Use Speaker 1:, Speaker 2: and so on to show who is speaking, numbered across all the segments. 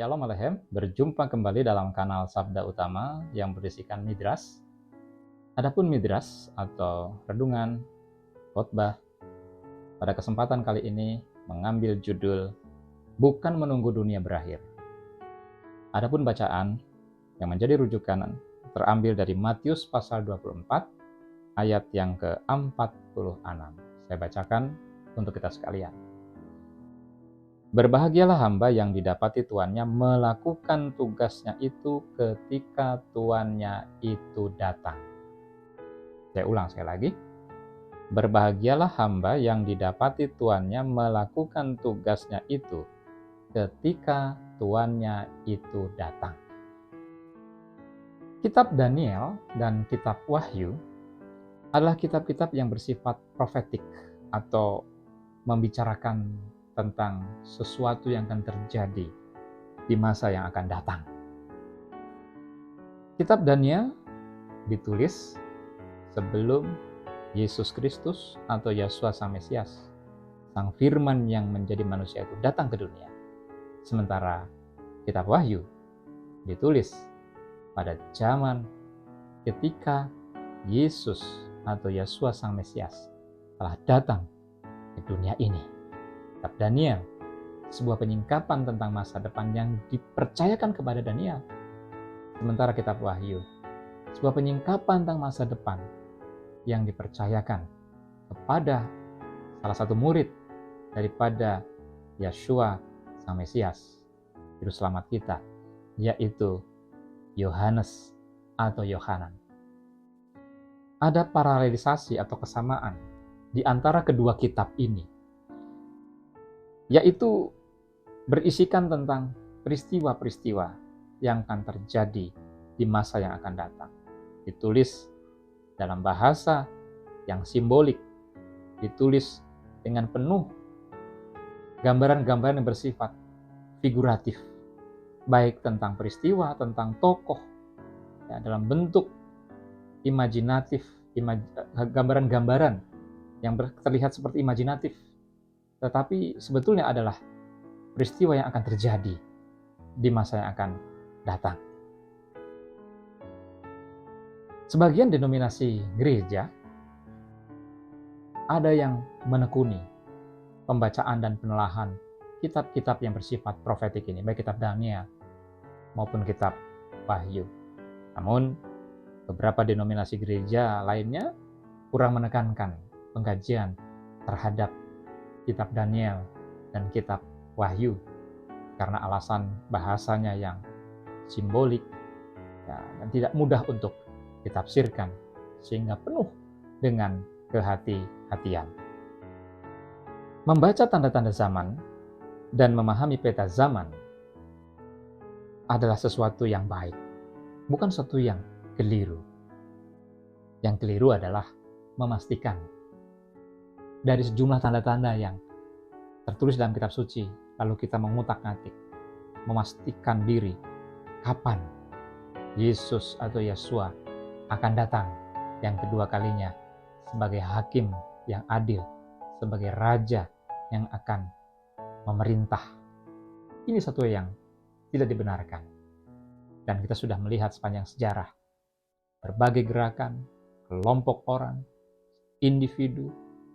Speaker 1: Shalom Aleichem, berjumpa kembali dalam kanal Sabda Utama yang berisikan Midras. Adapun Midras atau renungan, khotbah, pada kesempatan kali ini mengambil judul Bukan Menunggu Dunia Berakhir. Adapun bacaan yang menjadi rujukan terambil dari Matius pasal 24 ayat yang ke-46. Saya bacakan untuk kita sekalian. Berbahagialah hamba yang didapati tuannya melakukan tugasnya itu ketika tuannya itu datang. Saya ulang sekali lagi. Berbahagialah hamba yang didapati tuannya melakukan tugasnya itu ketika tuannya itu datang. Kitab Daniel dan kitab Wahyu adalah kitab-kitab yang bersifat profetik atau membicarakan tentang sesuatu yang akan terjadi di masa yang akan datang. Kitab Daniel ditulis sebelum Yesus Kristus atau Yeshua Sang Mesias, Sang Firman yang menjadi manusia itu datang ke dunia. Sementara kitab Wahyu ditulis pada zaman ketika Yesus atau Yeshua Sang Mesias telah datang ke dunia ini. Kitab Daniel, sebuah penyingkapan tentang masa depan yang dipercayakan kepada Daniel. Sementara kitab Wahyu, sebuah penyingkapan tentang masa depan yang dipercayakan kepada salah satu murid daripada Yeshua Sang Mesias, Juru Selamat kita, yaitu Yohanes atau Yohanan. Ada paralelisasi atau kesamaan di antara kedua kitab ini, yaitu berisikan tentang peristiwa-peristiwa yang akan terjadi di masa yang akan datang. Ditulis dalam bahasa yang simbolik, ditulis dengan penuh gambaran-gambaran yang bersifat figuratif, baik tentang peristiwa, tentang tokoh, ya, dalam bentuk imajinatif, gambaran-gambaran yang terlihat seperti imajinatif, tetapi sebetulnya adalah peristiwa yang akan terjadi di masa yang akan datang. Sebagian denominasi gereja ada yang menekuni pembacaan dan penelahan kitab-kitab yang bersifat profetik ini, baik kitab Daniel maupun kitab Wahyu. Namun, beberapa denominasi gereja lainnya kurang menekankan pengkajian terhadap kitab Daniel dan kitab Wahyu karena alasan bahasanya yang simbolik, ya, dan tidak mudah untuk ditafsirkan sehingga penuh dengan kehati-hatian. Membaca tanda-tanda zaman dan memahami peta zaman adalah sesuatu yang baik, bukan sesuatu yang keliru. Yang keliru adalah memastikan dari sejumlah tanda-tanda yang tertulis dalam kitab suci, lalu kita mengutak-ngatik, memastikan diri kapan Yesus atau Yeshua akan datang yang kedua kalinya sebagai hakim yang adil, sebagai raja yang akan memerintah. Ini satu yang tidak dibenarkan. Dan kita sudah melihat sepanjang sejarah berbagai gerakan, kelompok orang, individu,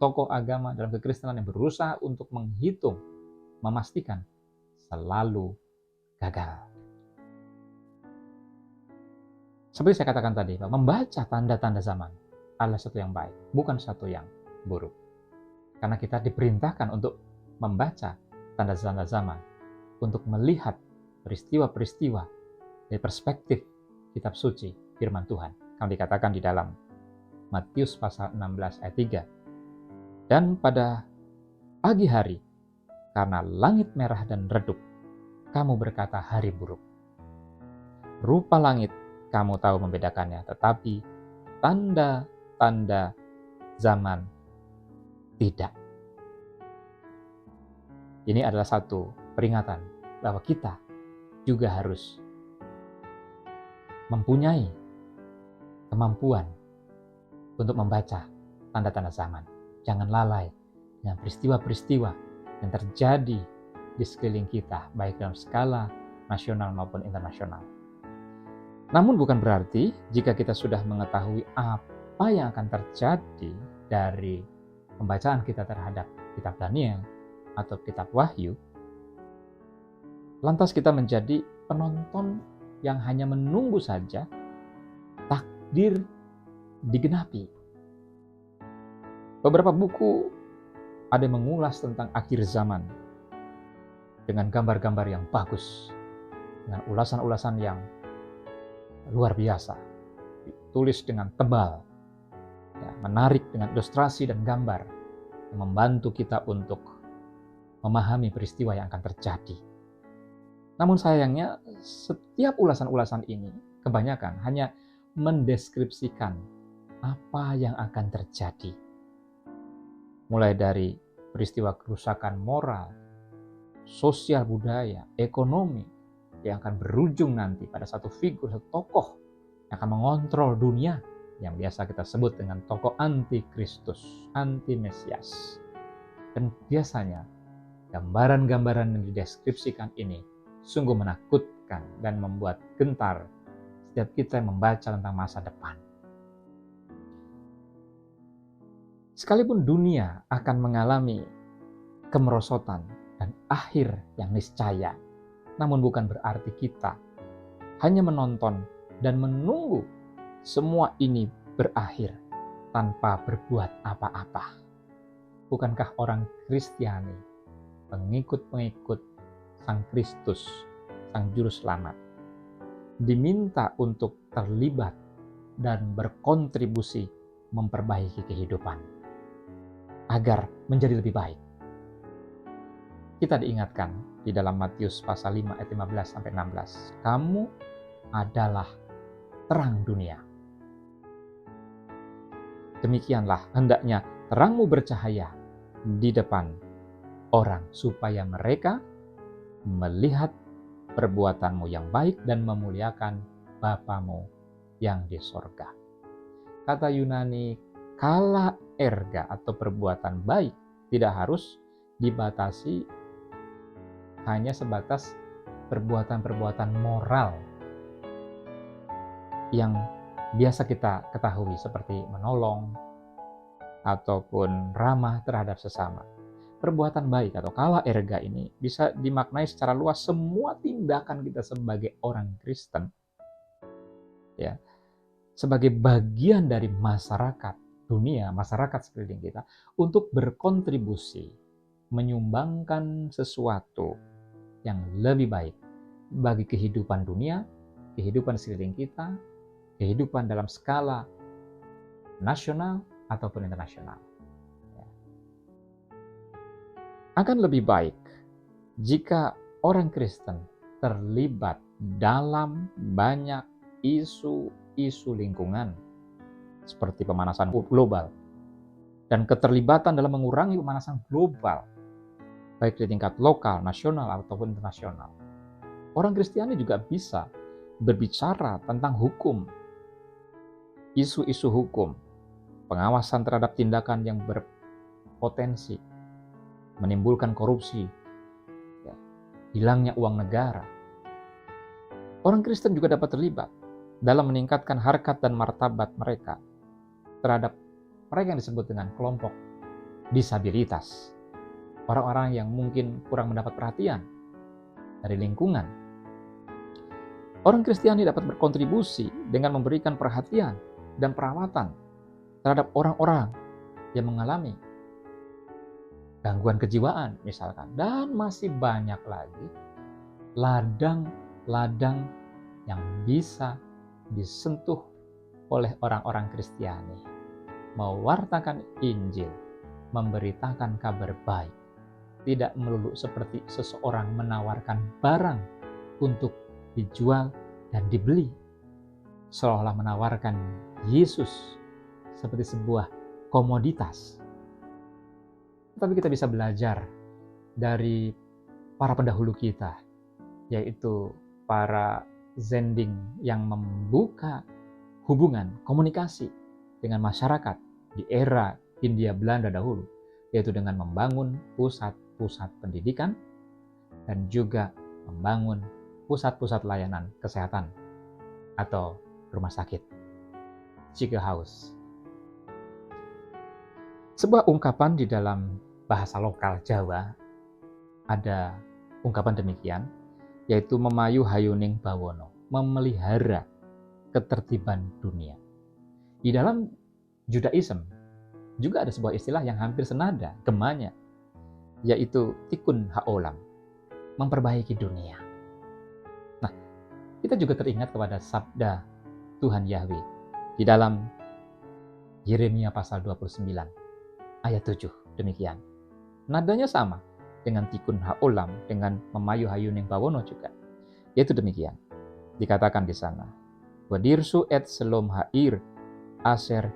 Speaker 1: tokoh agama dalam kekristenan yang berusaha untuk menghitung, memastikan, selalu gagal. Seperti saya katakan tadi, membaca tanda-tanda zaman adalah sesuatu yang baik, bukan sesuatu yang buruk. Karena kita diperintahkan untuk membaca tanda-tanda zaman, untuk melihat peristiwa-peristiwa dari perspektif kitab suci, firman Tuhan. Yang dikatakan di dalam Matius pasal 16 ayat 3. Dan pada pagi hari, karena langit merah dan redup, kamu berkata hari buruk. Rupa langit kamu tahu membedakannya, tetapi tanda-tanda zaman tidak. Ini adalah satu peringatan bahwa kita juga harus mempunyai kemampuan untuk membaca tanda-tanda zaman. Jangan lalai dengan peristiwa-peristiwa yang terjadi di sekeliling kita, baik dalam skala nasional maupun internasional. Namun bukan berarti jika kita sudah mengetahui apa yang akan terjadi dari pembacaan kita terhadap kitab Daniel atau kitab Wahyu, lantas kita menjadi penonton yang hanya menunggu saja takdir digenapi. Beberapa buku ada yang mengulas tentang akhir zaman dengan gambar-gambar yang bagus, dengan ulasan-ulasan yang luar biasa, ditulis dengan tebal, ya, menarik dengan ilustrasi dan gambar yang membantu kita untuk memahami peristiwa yang akan terjadi. Namun sayangnya setiap ulasan-ulasan ini kebanyakan hanya mendeskripsikan apa yang akan terjadi. Mulai dari peristiwa kerusakan moral, sosial budaya, ekonomi, yang akan berujung nanti pada satu figur, satu tokoh yang akan mengontrol dunia, yang biasa kita sebut dengan tokoh anti-Kristus, anti-Mesias. Dan biasanya gambaran-gambaran yang dideskripsikan ini sungguh menakutkan dan membuat gentar setiap kita yang membaca tentang masa depan. Sekalipun dunia akan mengalami kemerosotan dan akhir yang niscaya, namun bukan berarti kita hanya menonton dan menunggu semua ini berakhir tanpa berbuat apa-apa. Bukankah orang Kristiani, pengikut-pengikut Sang Kristus, Sang Juru Selamat, diminta untuk terlibat dan berkontribusi memperbaiki kehidupan agar menjadi lebih baik? Kita diingatkan di dalam Matius pasal 5 ayat 15 sampai 16. Kamu adalah terang dunia. Demikianlah hendaknya terangmu bercahaya di depan orang supaya mereka melihat perbuatanmu yang baik dan memuliakan Bapamu yang di sorga. Kata Yunani kala erga atau perbuatan baik tidak harus dibatasi hanya sebatas perbuatan-perbuatan moral yang biasa kita ketahui seperti menolong ataupun ramah terhadap sesama. Perbuatan baik atau kala erga ini bisa dimaknai secara luas semua tindakan kita sebagai orang Kristen, ya, sebagai bagian dari masyarakat dunia, masyarakat sekeliling kita, untuk berkontribusi menyumbangkan sesuatu yang lebih baik bagi kehidupan dunia, kehidupan sekeliling kita, kehidupan dalam skala nasional ataupun internasional. Akan lebih baik jika orang Kristen terlibat dalam banyak isu-isu lingkungan seperti pemanasan global dan keterlibatan dalam mengurangi pemanasan global baik di tingkat lokal, nasional ataupun internasional. Orang Kristiani juga bisa berbicara tentang hukum, isu-isu hukum, pengawasan terhadap tindakan yang berpotensi menimbulkan korupsi, ya, hilangnya uang negara. Orang Kristen juga dapat terlibat dalam meningkatkan harkat dan martabat mereka terhadap mereka yang disebut dengan kelompok disabilitas, orang-orang yang mungkin kurang mendapat perhatian dari lingkungan. Orang Kristiani dapat berkontribusi dengan memberikan perhatian dan perawatan terhadap orang-orang yang mengalami gangguan kejiwaan misalkan, dan masih banyak lagi ladang-ladang yang bisa disentuh oleh orang-orang Kristiani. Mewartakan Injil, memberitakan kabar baik, tidak melulu seperti seseorang menawarkan barang untuk dijual dan dibeli, seolah-olah menawarkan Yesus seperti sebuah komoditas. Tapi kita bisa belajar dari para pendahulu kita, yaitu para Zending yang membuka hubungan komunikasi dengan masyarakat di era Hindia Belanda dahulu, yaitu dengan membangun pusat-pusat pendidikan dan juga membangun pusat-pusat layanan kesehatan atau rumah sakit. Ziekenhuis. Sebuah ungkapan di dalam bahasa lokal Jawa, ada ungkapan demikian, yaitu memayu hayuning bawono, memelihara ketertiban dunia. Di dalam Judaism juga ada sebuah istilah yang hampir senada, gemanya, yaitu tikun haolam, memperbaiki dunia. Nah, kita juga teringat kepada sabda Tuhan Yahweh di dalam Yeremia pasal 29 ayat 7, demikian. Nadanya sama dengan tikun haolam, dengan memayu hayuning bawono juga, yaitu demikian. Dikatakan di sana, wadirsu et selom hair aser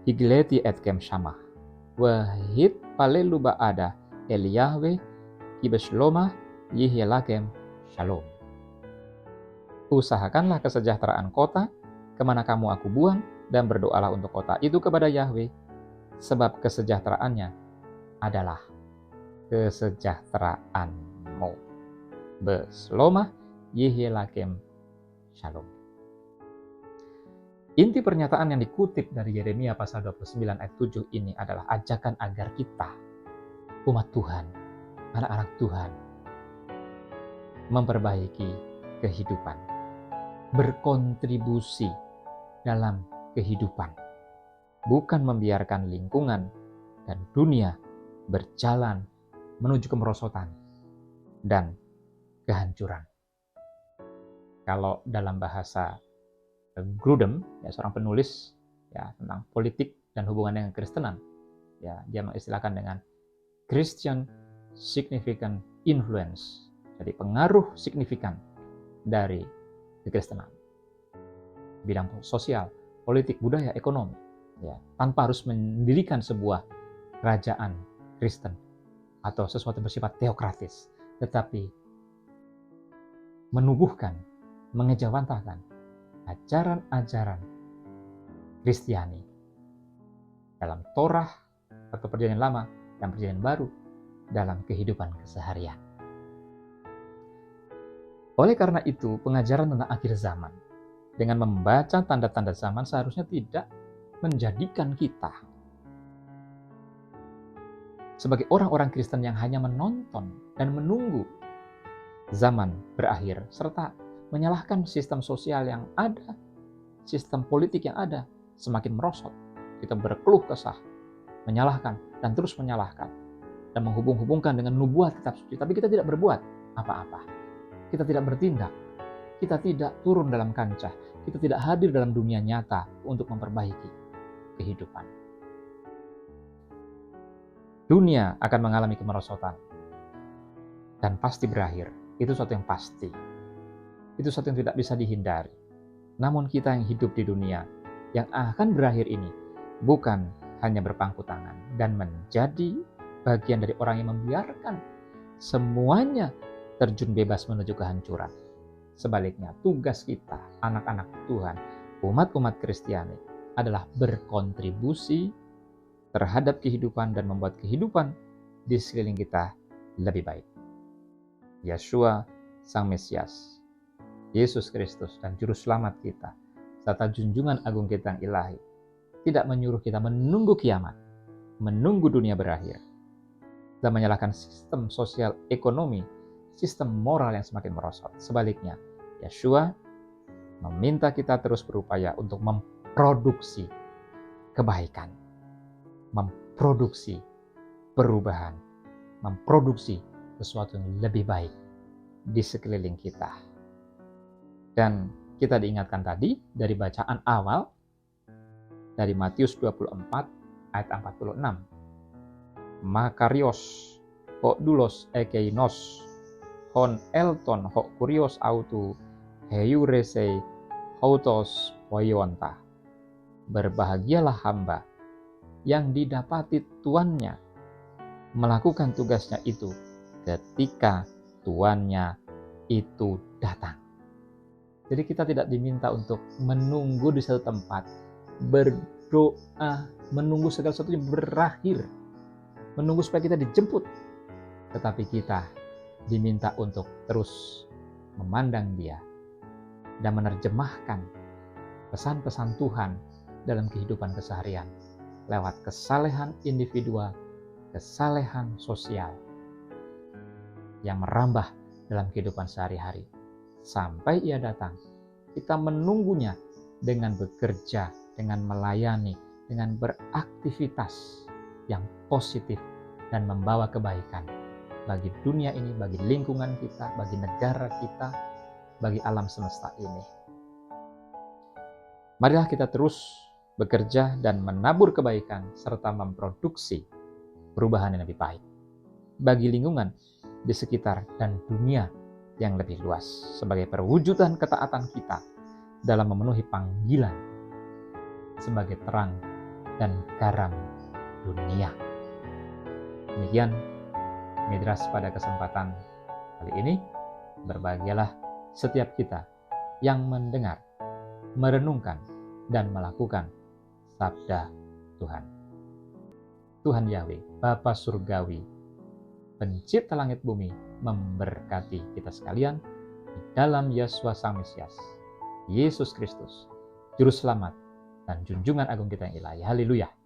Speaker 1: higleti et kem syamah wahid palelu ba'ada el Yahweh kibeslomah yihilakem shalom. Usahakanlah kesejahteraan kota kemana kamu aku buang, dan berdoalah untuk kota itu kepada Yahweh, sebab kesejahteraannya adalah kesejahteraanmu. Beslomah yihilakem shalom. Inti pernyataan yang dikutip dari Yeremia pasal 29 ayat 7 ini adalah ajakan agar kita, umat Tuhan, anak-anak Tuhan, memperbaiki kehidupan, berkontribusi dalam kehidupan, bukan membiarkan lingkungan dan dunia berjalan menuju kemerosotan dan kehancuran. Kalau dalam bahasa Grudem, ya, seorang penulis ya tentang politik dan hubungan dengan Kristenan, ya dia mengistilahkan dengan Christian significant influence, jadi pengaruh signifikan dari kekristenan, bidang sosial, politik, budaya, ekonomi, ya tanpa harus mendirikan sebuah kerajaan Kristen atau sesuatu bersifat teokratis, tetapi menubuhkan, mengejawantahkan ajaran-ajaran Kristiani dalam Torah atau Perjanjian Lama dan Perjanjian Baru dalam kehidupan keseharian. Oleh karena itu, pengajaran tentang akhir zaman dengan membaca tanda-tanda zaman seharusnya tidak menjadikan kita sebagai orang-orang Kristen yang hanya menonton dan menunggu zaman berakhir, serta menyalahkan sistem sosial yang ada, sistem politik yang ada, semakin merosot. Kita berkeluh kesah, menyalahkan, dan terus menyalahkan, dan menghubung-hubungkan dengan nubuat kitab suci, tapi kita tidak berbuat apa-apa. Kita tidak bertindak, kita tidak turun dalam kancah, kita tidak hadir dalam dunia nyata untuk memperbaiki kehidupan. Dunia akan mengalami kemerosotan, dan pasti berakhir. Itu sesuatu yang pasti. Itu sesuatu yang tidak bisa dihindari. Namun kita yang hidup di dunia yang akan berakhir ini bukan hanya berpangku tangan dan menjadi bagian dari orang yang membiarkan semuanya terjun bebas menuju kehancuran. Sebaliknya, tugas kita, anak-anak Tuhan, umat-umat Kristiani, adalah berkontribusi terhadap kehidupan dan membuat kehidupan di sekeliling kita lebih baik. Yeshua, Sang Mesias, Yesus Kristus dan Juru Selamat kita, serta junjungan agung kita yang ilahi, tidak menyuruh kita menunggu kiamat, menunggu dunia berakhir, dan menyalahkan sistem sosial ekonomi, sistem moral yang semakin merosot. Sebaliknya, Yeshua meminta kita terus berupaya untuk memproduksi kebaikan, memproduksi perubahan, memproduksi sesuatu yang lebih baik di sekeliling kita. Dan kita diingatkan tadi dari bacaan awal dari Matius 24 ayat 46. Makarios ho dulos ekeinos hon elton ho kurios autu heyurese autos poyonta. Berbahagialah hamba yang didapati tuannya melakukan tugasnya itu ketika tuannya itu datang. Jadi kita tidak diminta untuk menunggu di satu tempat, berdoa, menunggu segala sesuatu berakhir, menunggu supaya kita dijemput. Tetapi kita diminta untuk terus memandang Dia dan menerjemahkan pesan-pesan Tuhan dalam kehidupan keseharian lewat kesalehan individual, kesalehan sosial yang merambah dalam kehidupan sehari-hari. Sampai Ia datang, kita menunggunya dengan bekerja, dengan melayani, dengan beraktivitas yang positif dan membawa kebaikan bagi dunia ini, bagi lingkungan kita, bagi negara kita, bagi alam semesta ini. Marilah kita terus bekerja dan menabur kebaikan serta memproduksi perubahan yang lebih baik bagi lingkungan di sekitar dan dunia yang lebih luas sebagai perwujudan ketaatan kita dalam memenuhi panggilan sebagai terang dan garam dunia. Demikian Midras pada kesempatan kali ini. Berbahagialah setiap kita yang mendengar, merenungkan, dan melakukan sabda Tuhan. Tuhan Yahweh, Bapa Surgawi, Pencipta langit bumi, memberkati kita sekalian di dalam Yesus Sang Mesias, Yesus Kristus, Juru Selamat dan junjungan agung kita yang ilahi. Haleluya.